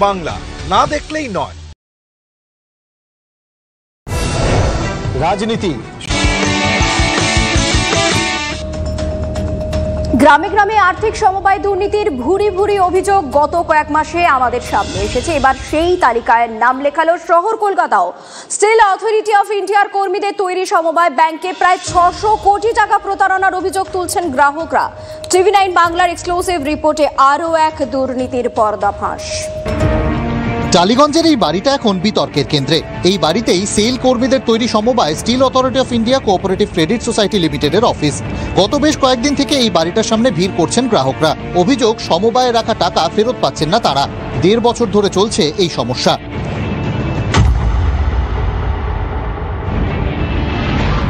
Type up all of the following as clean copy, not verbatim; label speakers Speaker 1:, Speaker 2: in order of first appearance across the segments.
Speaker 1: বাংলা না দেখলেই নয়। রাজনীতি
Speaker 2: গ্রামে গ্রামে আর্থিক সমবায় দুর্নীতির ভুরি ভুরি অভিযোগ গত কয়েক মাসে আমাদের সামনে এসেছে। এবার সেই তালিকায় নাম লেখালো শহর কলকাতাও। স্টিল অথরিটি অফ ইন্ডিয়ার কর্মীদের তৈরি সমবায় ব্যাংকে প্রায় 600 কোটি টাকা প্রতারণার অভিযোগ তুলছেন গ্রাহকরা। TV9 বাংলার এক্সক্লুসিভ রিপোর্টে আরও এক দুর্নীতির পর্দাফাঁস।
Speaker 3: টালিগঞ্জের এই বাড়িটা এখন বিতর্কের কেন্দ্রে। এই বাড়িতেই সেল কর্মীদের তৈরি সমবায় steel authority of India cooperative credit society লিমিটেডের অফিস। গত বেশ কয়েকদিন থেকে এই বাড়িটার সামনে ভিড় করছেন গ্রাহকরা। অভিযোগ, সমবায়ে রাখা টাকা ফেরত পাচ্ছেন না তারা। 1.5 বছর ধরে চলছে এই সমস্যা।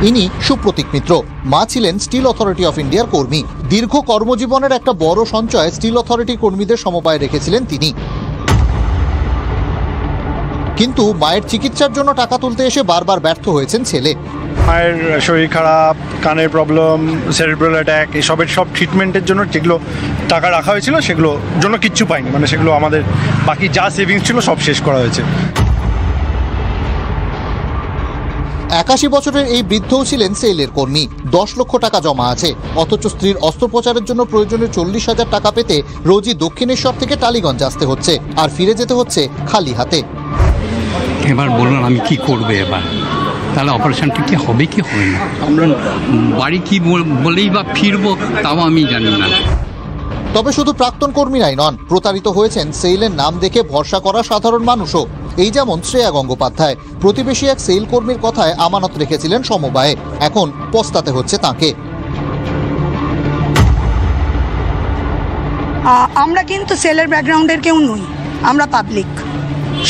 Speaker 3: ইনি সুপ্রতীক মিত্র। মা ছিলেন স্টিল অথরিটি অফ ইন্ডিয়ার কর্মী। দীর্ঘ কর্মজীবনের একটা বড় সঞ্চয় স্টিল অথরিটি কর্মীদের সমবায়ে রেখেছিলেন তিনি। কিন্তু মায়ের চিকিৎসার জন্য টাকা তুলতে এসে বারবার ব্যর্থ হয়েছেন ছেলে।
Speaker 4: মায়ের শরীর খারাপ, কানের প্রবলেম, সেরিব্রাল অ্যাটাক, এসবের সব ট্রিটমেন্টের জন্য যেগুলো টাকা রাখা হয়েছিল সেগুলোর জন্য কিচ্ছু পাইনি। মানে সেগুলো আমাদের বাকি যা সেভিংস ছিল সব শেষ করা হয়েছে।
Speaker 3: 81 বছরের এই বৃদ্ধও ছিলেন সেলের কর্মী। 10 লক্ষ টাকা জমা আছে, অথচ স্ত্রীর অস্ত্রোপচারের জন্য প্রয়োজনীয় 40,000 টাকা পেতে রোজই দক্ষিণেশ্বর থেকে টালিগঞ্জ আসতে হচ্ছে, আর ফিরে যেতে হচ্ছে খালি হাতে।
Speaker 5: এবার বলুন আমি কি করবো এবার? তাহলে অপারেশনটা কি হবে কি হবে না? আমরা বাড়ি কি বলেই বা ফিরবো তাও আমি জানি না।
Speaker 3: তবে শুধু প্রাক্তন কর্মীরাই নন, প্রতারিত হয়েছেন সেলের নাম দেখে ভরসা করা সাধারণ মানুষও। এই যেমন শ্রেয়া গঙ্গোপাধ্যায়। প্রতিবেশী এক সেল কর্মীর কথায় আমানত রেখেছিলেন সমবায়ে, এখন পস্তাতে হচ্ছে তাঁকে।
Speaker 6: আমরা কিন্তু সেলের ব্যাকগ্রাউন্ডের কেউ নই, আমরা পাবলিক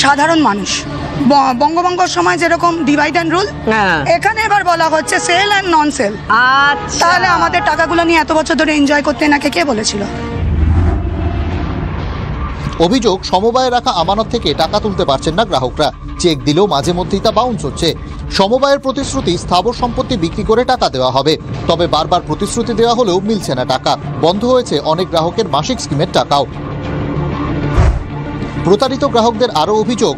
Speaker 6: সাধারণ মানুষ। বঙ্গভঙ্গের সময় যেরকম ডিভাইড অ্যান্ড রুল, এখানে এবার বলা হচ্ছে সেল অ্যান্ড নন সেল। তাহলে আমাদের টাকাগুলো নিয়ে এত বছর ধরে এনজয় করতে নাকি কে বলেছিল?
Speaker 3: অভিযোগ, সমবায়ে রাখা আমানত থেকে টাকা তুলতে পারছেন না গ্রাহকরা। চেক দিলেও মাঝে মধ্যেই তা বাউন্স হচ্ছে। সমবায়ের প্রতিশ্রুতি স্থাবর সম্পত্তি বিক্রি করে টাকা দেওয়া হবে, তবে বারবার প্রতিশ্রুতি দেওয়া হলেও মিলছে না টাকা। বন্ধ হয়েছে অনেক গ্রাহকের মাসিক স্কিমের টাকাও। প্রতারিত গ্রাহকদের আরও অভিযোগ,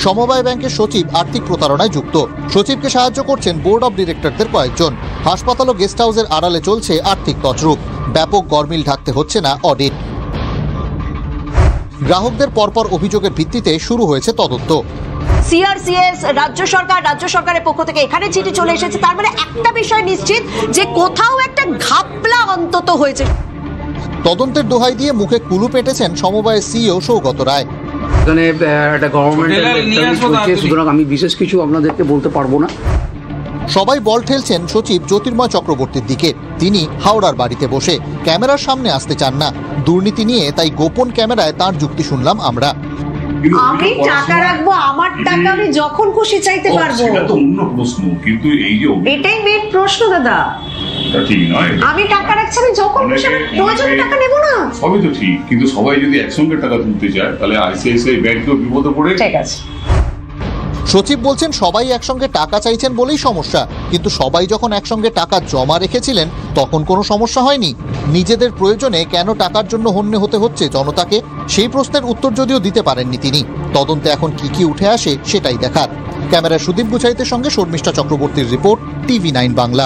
Speaker 3: সমবায় ব্যাংকের সচিব আর্থিক প্রতারণায় যুক্ত। সচিবকে সাহায্য করছেন বোর্ড অব ডিরেক্টরদের কয়েকজন। হাসপাতাল ও গেস্ট হাউসের আড়ালে চলছে আর্থিক তছরূপ। ব্যাপক গরমিল ঢাকতে হচ্ছে না অডিট। গ্রাহকদের পরপর অভিযোগের ভিত্তিতে শুরু হয়েছে তদন্ত।
Speaker 7: সিআরসিএস, রাজ্য সরকারের পক্ষ থেকে এখানে চিঠি চলে এসেছে। তার মানে একটা বিষয় নিশ্চিত যে কোথাও একটা ঘাপলা অন্তত হয়েছে।
Speaker 3: তদন্তের দোহাই দিয়ে মুখে কুলু পেটেছেন সমবায়ের সিইও সৌগত রায়।
Speaker 8: এখানে একটা গভর্নমেন্ট, সুতরাং আমি বিশেষ কিছু আপনাদেরকে বলতে পারবো না।
Speaker 3: সবাই বল ঠেলছেন সচিব জ্যোতির্ময় চক্রবর্তীর দিকে। তিনি হাওড়ার বাড়িতে বসে ক্যামেরার সামনে আসতে চান না। দুর্নীতি নিয়ে তাই গোপন ক্যামেরায় তার যুক্তি শুনলাম আমরা।
Speaker 7: আমি টাকা রাখবো, আমার টাকা আমি যখন খুশি চাইতে পারবো।
Speaker 9: সেটা তো অন্য প্রশ্ন, কিন্তু এই যে
Speaker 7: এটাই মেইন প্রশ্ন দাদা।
Speaker 9: ঠিক নয়,
Speaker 7: আমি টাকা রাখছি, আমি যখন খুশি প্রয়োজনে টাকা নেব না।
Speaker 9: সবই তো ঠিক, কিন্তু সবাই যদি একসঙ্গে টাকা তুলতে চায় তাহলে আইসিআইসিআই ব্যাংকেও বিপদে পড়ে।
Speaker 7: ঠিক আছে।
Speaker 3: সচিব বলছেন সবাই একসঙ্গে টাকা চাইছেন বলেই সমস্যা, কিন্তু সবাই যখন একসঙ্গে টাকা জমা রেখেছিলেন তখন কোনো সমস্যা হয়নি। নিজেদের প্রয়োজনে কেন টাকার জন্য হন্যে হতে হচ্ছে জনতাকে, সেই প্রশ্নের উত্তর যদিও দিতে পারেননি তিনি। তদন্তে এখন কি উঠে আসে সেটাই দেখার। ক্যামেরায় সুদীপ গুছাইতের সঙ্গে শর্মিষ্ঠা চক্রবর্তীর রিপোর্ট, TV9 বাংলা।